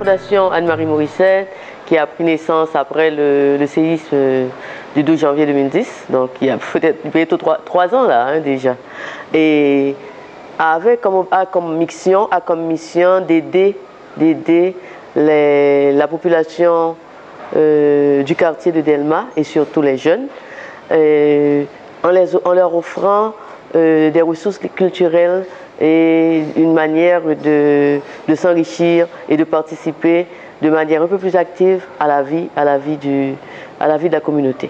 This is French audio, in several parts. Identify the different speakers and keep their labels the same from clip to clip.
Speaker 1: Fondation Anne-Marie Morissette, qui a pris naissance après le séisme du 12 janvier 2010, donc il y a peut-être bientôt 3 ans là, hein, déjà. Et a comme mission d'aider la population du quartier de Delma et surtout les jeunes, en leur offrant des ressources culturelles et une manière de s'enrichir et de participer de manière un peu plus active à la vie de la communauté.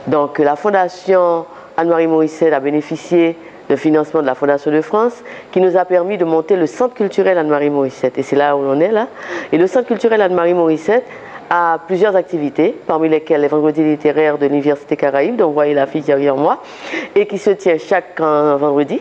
Speaker 1: Donc la Fondation Anne-Marie Morissette a bénéficié de financement de la Fondation de France qui nous a permis de monter le Centre culturel Anne-Marie Morissette. Et c'est là où on est là. Et le Centre culturel Anne-Marie Morissette a plusieurs activités, parmi lesquelles les vendredis littéraires de l'Université Caraïbe, dont vous voyez l'affiche derrière moi, et qui se tient chaque vendredi,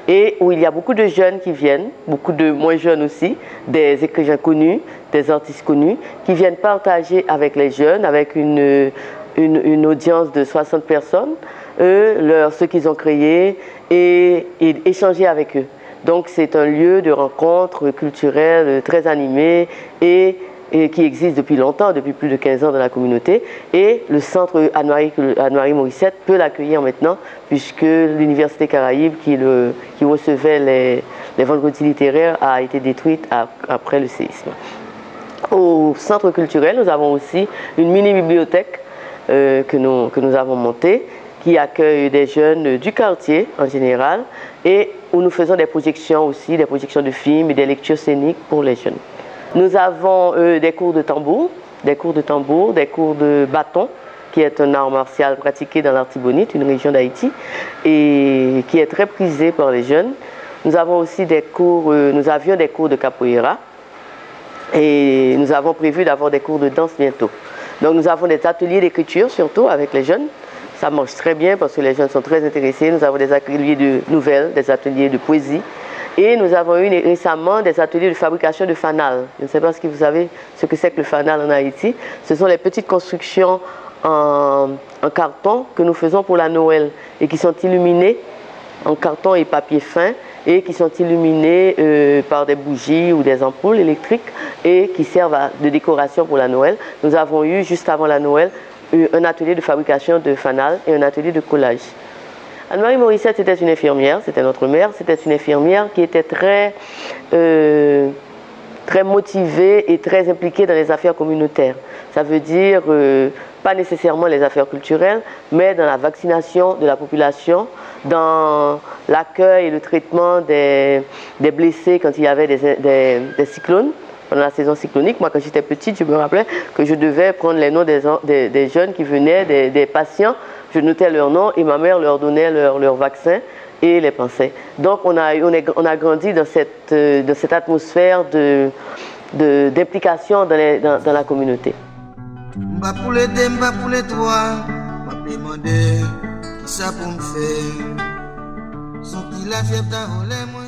Speaker 1: et où il y a beaucoup de jeunes qui viennent, beaucoup de moins jeunes aussi, des écrivains connus, des artistes connus, qui viennent partager avec les jeunes, avec une audience de 60 personnes, ce qu'ils ont créé, et échanger avec eux. Donc c'est un lieu de rencontre culturelle très animé et qui existe depuis longtemps, depuis plus de 15 ans dans la communauté. Et le centre Anne-Marie Morissette peut l'accueillir maintenant, puisque l'Université Caraïbe qui recevait les vendredis littéraires a été détruite après le séisme. Au centre culturel, nous avons aussi une mini-bibliothèque que nous avons montée, qui accueille des jeunes du quartier en général, et où nous faisons des projections aussi, des projections de films et des lectures scéniques pour les jeunes. Nous avons des cours de tambour, des cours de bâton, qui est un art martial pratiqué dans l'Artibonite, une région d'Haïti, et qui est très prisé par les jeunes. Nous avons aussi nous avions des cours de capoeira, et nous avons prévu d'avoir des cours de danse bientôt. Donc nous avons des ateliers d'écriture surtout avec les jeunes. Ça marche très bien parce que les jeunes sont très intéressés. Nous avons des ateliers de nouvelles, des ateliers de poésie. Et nous avons eu récemment des ateliers de fabrication de fanal. Je ne sais pas si vous savez ce que c'est que le fanal en Haïti. Ce sont les petites constructions en carton que nous faisons pour la Noël et qui sont illuminées en carton et papier fin et qui sont illuminées par des bougies ou des ampoules électriques et qui servent de décoration pour la Noël. Nous avons eu juste avant la Noël un atelier de fabrication de fanal et un atelier de collage. Anne-Marie Morissette, c'était une infirmière, c'était notre mère, c'était une infirmière qui était très motivée et très impliquée dans les affaires communautaires. Ça veut dire pas nécessairement les affaires culturelles, mais dans la vaccination de la population, dans l'accueil et le traitement des blessés quand il y avait des cyclones. Pendant la saison cyclonique, moi quand j'étais petite, je me rappelais que je devais prendre les noms des jeunes qui venaient, des patients. Je notais leurs noms et ma mère leur donnait leur vaccin et les pansait. Donc on a grandi dans cette atmosphère d'implication dans la communauté.
Speaker 2: M'ba pour l'aider, m'ba pour les toi, m'a demandé qui ça pour me faire. Son qu'il a fait ta relais moi.